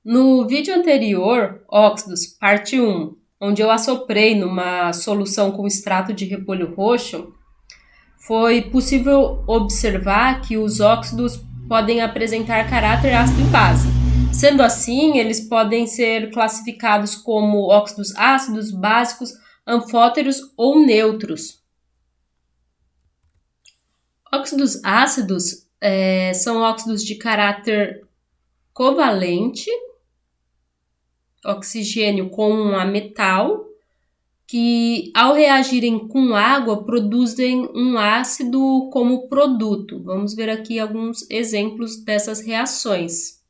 No vídeo anterior, óxidos, parte 1, onde eu assoprei numa solução com extrato de repolho roxo, foi possível observar que os óxidos podem apresentar caráter ácido e base. Sendo assim, eles podem ser classificados como óxidos ácidos, básicos, anfóteros ou neutros. Óxidos ácidos são óxidos de caráter covalente, oxigênio com um metal, que ao reagirem com água produzem um ácido como produto. Vamos ver aqui alguns exemplos dessas reações.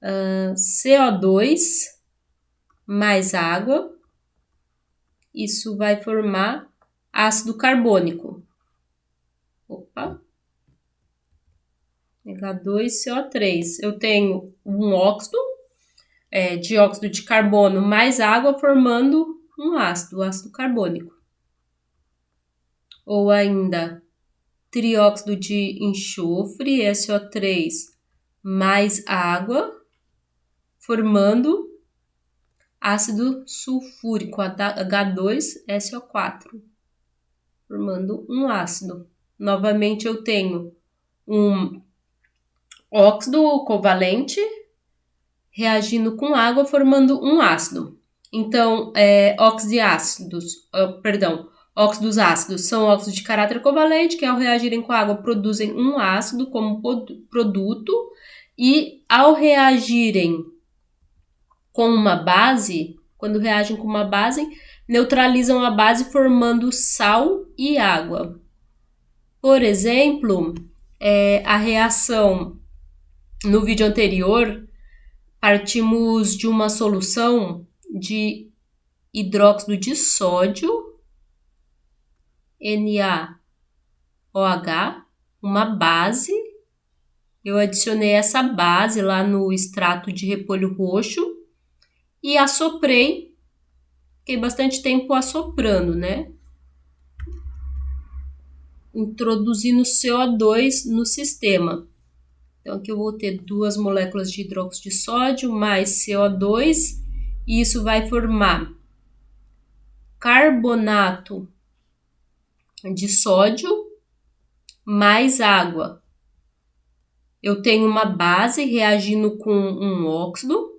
CO2 mais água, isso vai formar ácido carbônico. H2CO3. Eu tenho um óxido, dióxido de carbono mais água formando um ácido, ácido carbônico. Ou ainda trióxido de enxofre, SO3, mais água, formando ácido sulfúrico, H2SO4, formando um ácido. Novamente eu tenho um óxido covalente reagindo com água, formando um ácido. Então, óxidos ácidos são óxidos de caráter covalente que, ao reagirem com água, produzem um ácido como produto, e ao reagirem com uma base, quando reagem com uma base, neutralizam a base formando sal e água. Por exemplo, a reação no vídeo anterior, partimos de uma solução de hidróxido de sódio, NaOH, uma base. Eu adicionei essa base lá no extrato de repolho roxo e assoprei. Fiquei bastante tempo assoprando, né? Introduzindo CO2 no sistema. Então, aqui eu vou ter 2 moléculas de hidróxido de sódio mais CO2, e isso vai formar carbonato de sódio mais água. Eu tenho uma base reagindo com um óxido,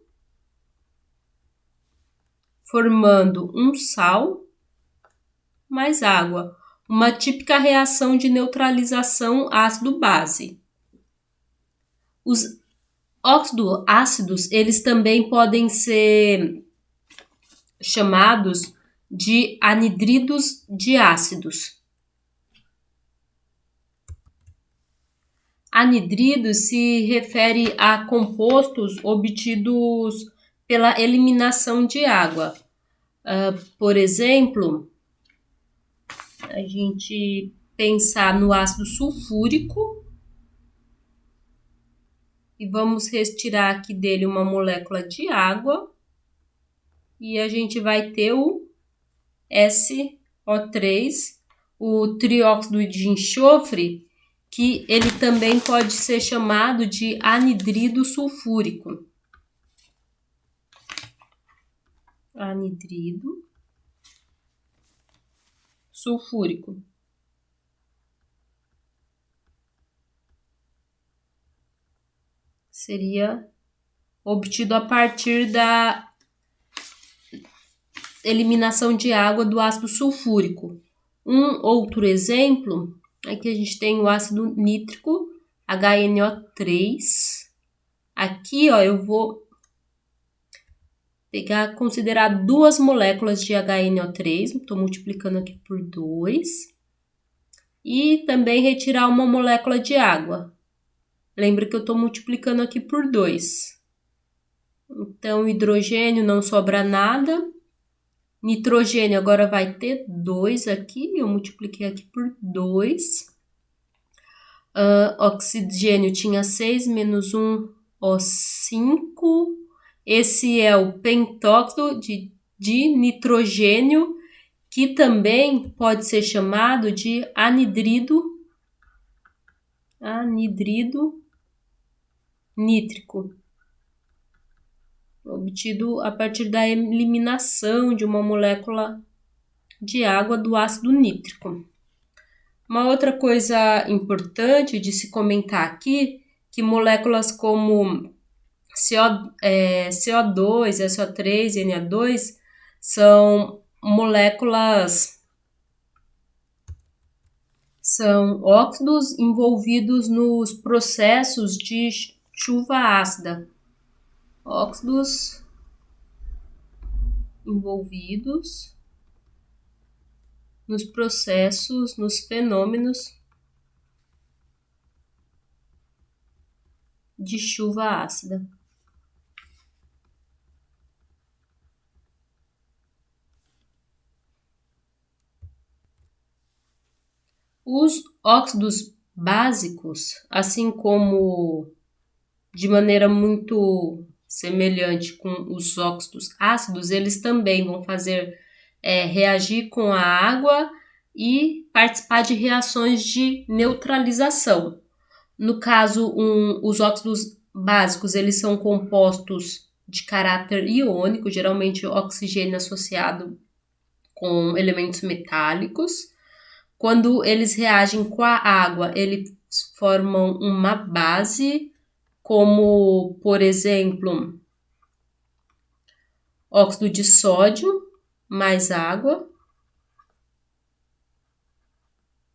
formando um sal mais água. Uma típica reação de neutralização ácido-base. Os óxidos ácidos, eles também podem ser chamados de anidridos de ácidos. Anidridos se refere a compostos obtidos pela eliminação de água. Por exemplo, a gente pensar no ácido sulfúrico, e vamos retirar aqui dele uma molécula de água, e a gente vai ter o SO3, o trióxido de enxofre, que ele também pode ser chamado de anidrido sulfúrico. Anidrido sulfúrico. Seria obtido a partir da eliminação de água do ácido sulfúrico. Um outro exemplo é que a gente tem o ácido nítrico, HNO3. Aqui, ó, eu vou considerar 2 moléculas de HNO3, estou multiplicando aqui por 2, e também retirar uma molécula de água. Lembra que eu estou multiplicando aqui por 2. Então, hidrogênio não sobra nada. Nitrogênio agora vai ter 2 aqui, eu multipliquei aqui por 2. Oxigênio tinha 6, menos 1, O5. Esse é o pentóxido de nitrogênio, que também pode ser chamado de anidrido nítrico, obtido a partir da eliminação de uma molécula de água do ácido nítrico. Uma outra coisa importante de se comentar aqui, que moléculas como CO2, SO3 e Na2 são óxidos envolvidos nos processos de chuva ácida. Óxidos envolvidos nos processos, nos fenômenos de chuva ácida. Os óxidos básicos, assim como de maneira muito semelhante com os óxidos ácidos, eles também vão reagir com a água e participar de reações de neutralização. No caso, os óxidos básicos, eles são compostos de caráter iônico, geralmente oxigênio associado com elementos metálicos. Quando eles reagem com a água, eles formam uma base, como, por exemplo, óxido de sódio mais água,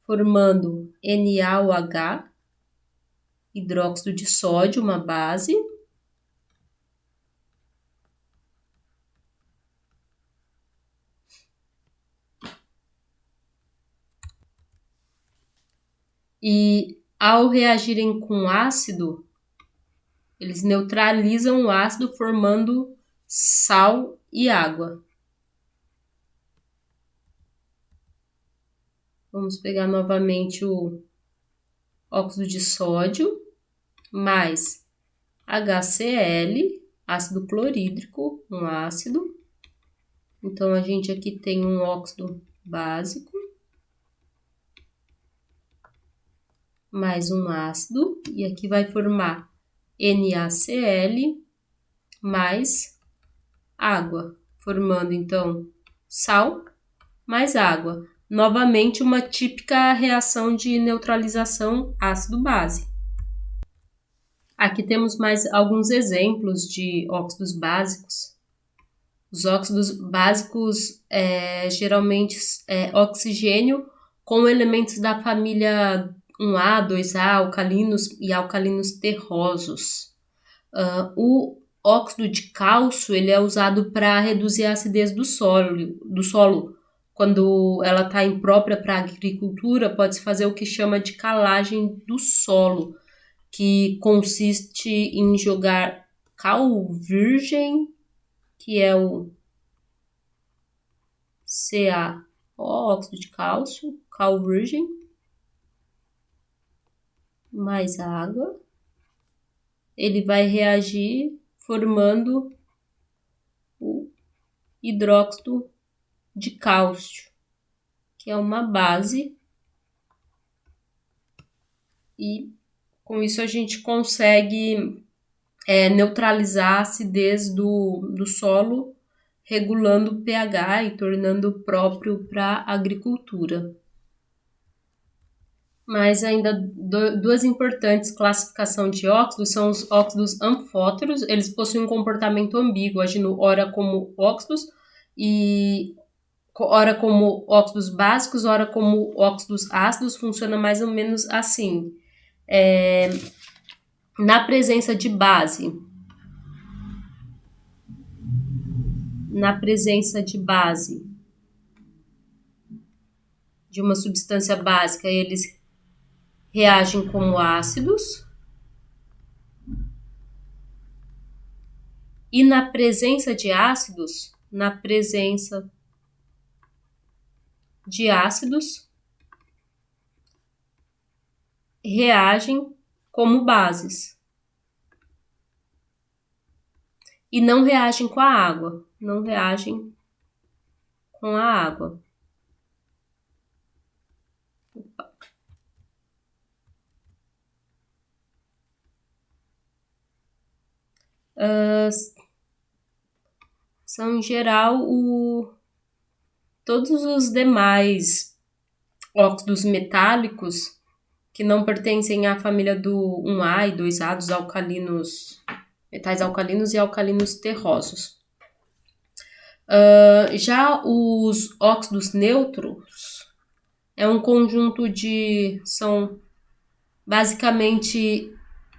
formando NaOH, hidróxido de sódio, uma base. E ao reagirem com ácido, eles neutralizam o ácido formando sal e água. Vamos pegar novamente o óxido de sódio mais HCl, ácido clorídrico, um ácido. Então, a gente aqui tem um óxido básico mais um ácido, e aqui vai formar NaCl mais água, formando então sal mais água. Novamente, uma típica reação de neutralização ácido-base. Aqui temos mais alguns exemplos de óxidos básicos. Os óxidos básicos geralmente oxigênio com elementos da família 1A, 2A, alcalinos e alcalinos terrosos. O óxido de cálcio ele é usado para reduzir a acidez do solo. Quando ela está imprópria para a agricultura, pode-se fazer o que chama de calagem do solo, que consiste em jogar cal virgem, que é o CaO, óxido de cálcio, cal virgem, mais água. Ele vai reagir formando o hidróxido de cálcio, que é uma base, e com isso a gente consegue neutralizar a acidez do solo, regulando o pH e tornando próprio para a agricultura. Mas ainda duas importantes classificações de óxidos são os óxidos anfóteros. Eles possuem um comportamento ambíguo, agindo ora como óxidos e ora como óxidos básicos, ora como óxidos ácidos. Funciona mais ou menos assim. Na presença de de uma substância básica, eles reagem como ácidos. E na presença de ácidos, reagem como bases. E não reagem com a água. São, em geral, todos os demais óxidos metálicos que não pertencem à família do 1A e 2A, dos alcalinos, metais alcalinos e alcalinos terrosos. Já os óxidos neutros é um conjunto são basicamente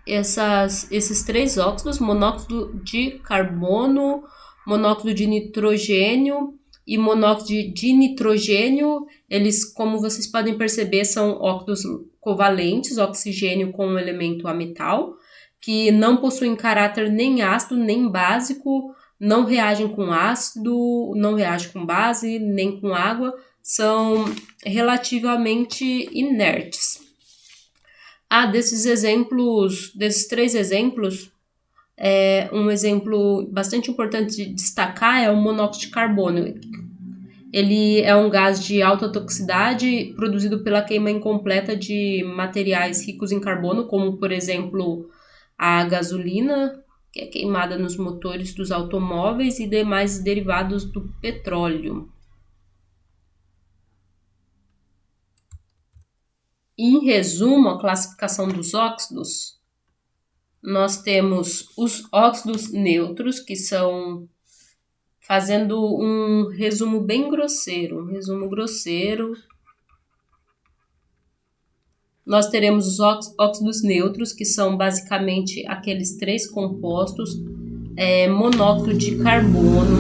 esses três óxidos: monóxido de carbono, monóxido de nitrogênio e monóxido de nitrogênio. Eles, como vocês podem perceber, são óxidos covalentes, oxigênio com um elemento ametal, que não possuem caráter nem ácido nem básico, não reagem com ácido, não reagem com base, nem com água, são relativamente inertes. Desses três exemplos, um exemplo bastante importante de destacar é o monóxido de carbono. Ele é um gás de alta toxicidade produzido pela queima incompleta de materiais ricos em carbono, como, por exemplo, a gasolina, que é queimada nos motores dos automóveis e demais derivados do petróleo. Em resumo, a classificação dos óxidos, nós temos os óxidos neutros, que são, fazendo um resumo bem grosseiro, nós teremos os óxidos neutros, que são basicamente aqueles três compostos: monóxido de carbono,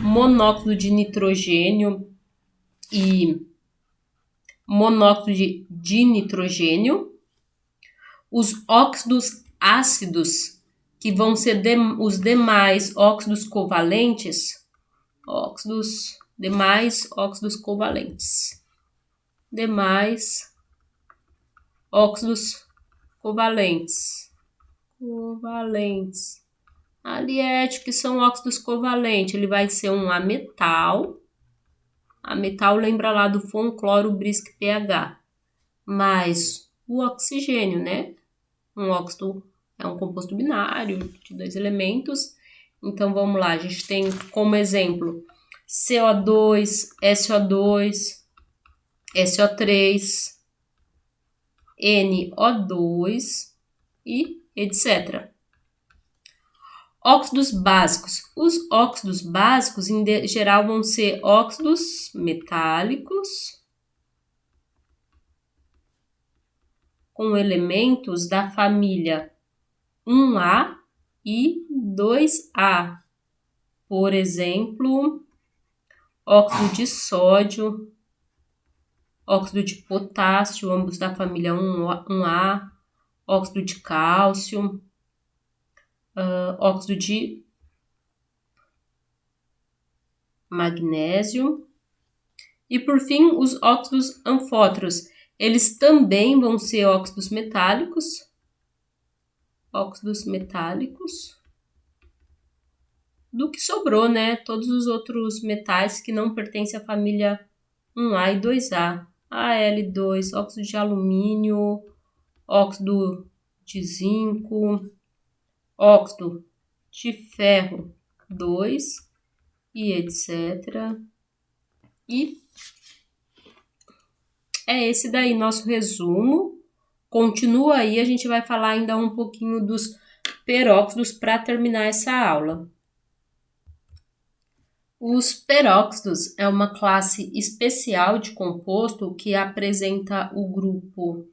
monóxido de nitrogênio e monóxido de nitrogênio. Os óxidos ácidos, que vão ser os demais óxidos covalentes, demais óxidos covalentes. Aliete, que são óxidos covalentes, ele vai ser um ametal. Ametal lembra lá do Fon-cloro Brisk pH. Mais o oxigênio, né? Um óxido é um composto binário de dois elementos. Então, vamos lá. A gente tem como exemplo CO2, SO2, SO3, NO2 e etc. Óxidos básicos. Os óxidos básicos, em geral, vão ser óxidos metálicos com elementos da família 1A e 2A. Por exemplo, óxido de sódio, óxido de potássio, ambos da família 1A, óxido de cálcio, óxido de magnésio. E, por fim, os óxidos anfóteros. Eles também vão ser óxidos metálicos. Do que sobrou, né? Todos os outros metais que não pertencem à família 1A e 2A. Al2, óxido de alumínio, óxido de zinco, óxido de ferro 2 e etc. E é esse daí nosso resumo. Continua aí, a gente vai falar ainda um pouquinho dos peróxidos para terminar essa aula. Os peróxidos é uma classe especial de composto que apresenta o grupo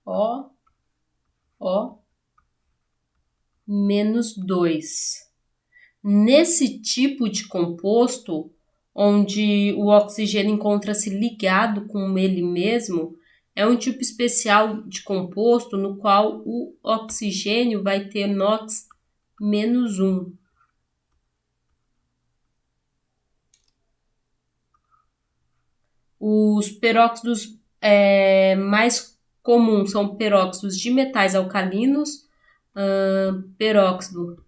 O-2. Nesse tipo de composto, onde o oxigênio encontra-se ligado com ele mesmo, é um tipo especial de composto no qual o oxigênio vai ter NOx -1. Os peróxidos mais comuns são peróxidos de metais alcalinos, peróxido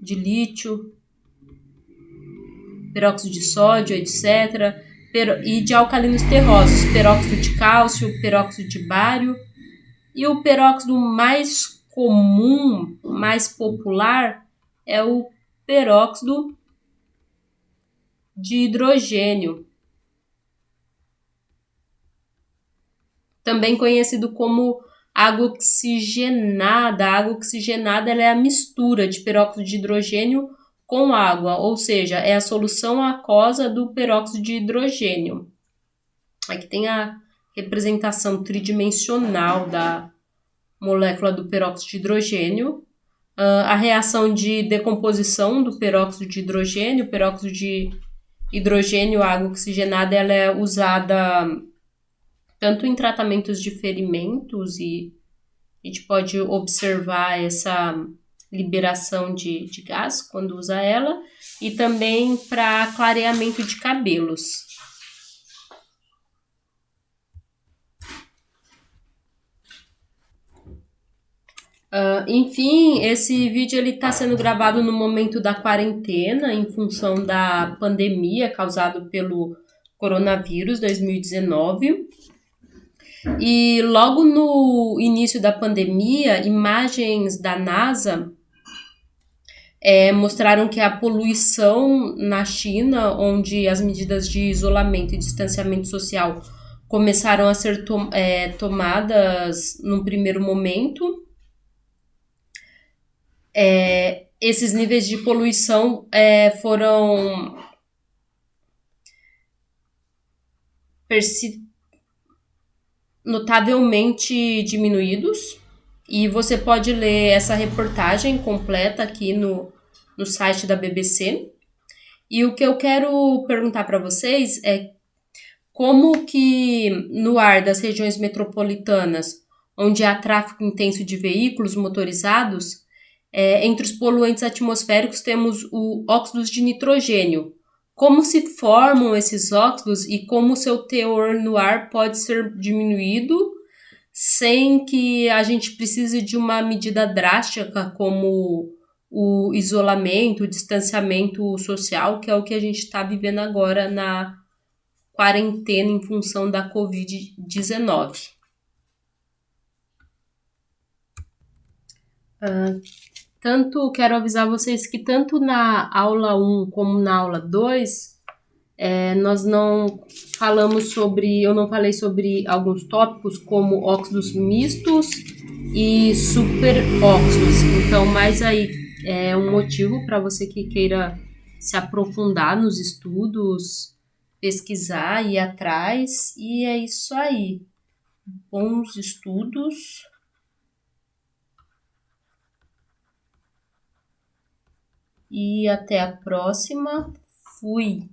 de lítio, peróxido de sódio, etc. E de alcalinos terrosos, peróxido de cálcio, peróxido de bário. E o peróxido mais comum, mais popular, é o peróxido de hidrogênio, também conhecido como água oxigenada. A água oxigenada ela é a mistura de peróxido de hidrogênio com água, ou seja, é a solução aquosa do peróxido de hidrogênio. Aqui tem a representação tridimensional da molécula do peróxido de hidrogênio. A reação de decomposição do peróxido de hidrogênio, peróxido de hidrogênio, água oxigenada, ela é usada tanto em tratamentos de ferimentos, e a gente pode observar essa liberação de gás quando usa ela, e também para clareamento de cabelos. Enfim, esse vídeo está sendo gravado no momento da quarentena, em função da pandemia causada pelo coronavírus 2019. E logo no início da pandemia, imagens da NASA mostraram que a poluição na China, onde as medidas de isolamento e distanciamento social começaram a ser tomadas num primeiro momento, esses níveis de poluição foram notavelmente diminuídos, e você pode ler essa reportagem completa aqui no site da BBC. E o que eu quero perguntar para vocês é como que no ar das regiões metropolitanas, onde há tráfego intenso de veículos motorizados, entre os poluentes atmosféricos temos o óxidos de nitrogênio. Como se formam esses óxidos e como o seu teor no ar pode ser diminuído sem que a gente precise de uma medida drástica como o isolamento, o distanciamento social, que é o que a gente está vivendo agora na quarentena em função da Covid-19. Quero avisar vocês que tanto na aula 1 como na aula 2, nós não falamos sobre, eu não falei sobre alguns tópicos como óxidos mistos e superóxidos. Então, mais aí é um motivo para você que queira se aprofundar nos estudos, pesquisar, ir atrás, e é isso aí. Bons estudos. E até a próxima. Fui!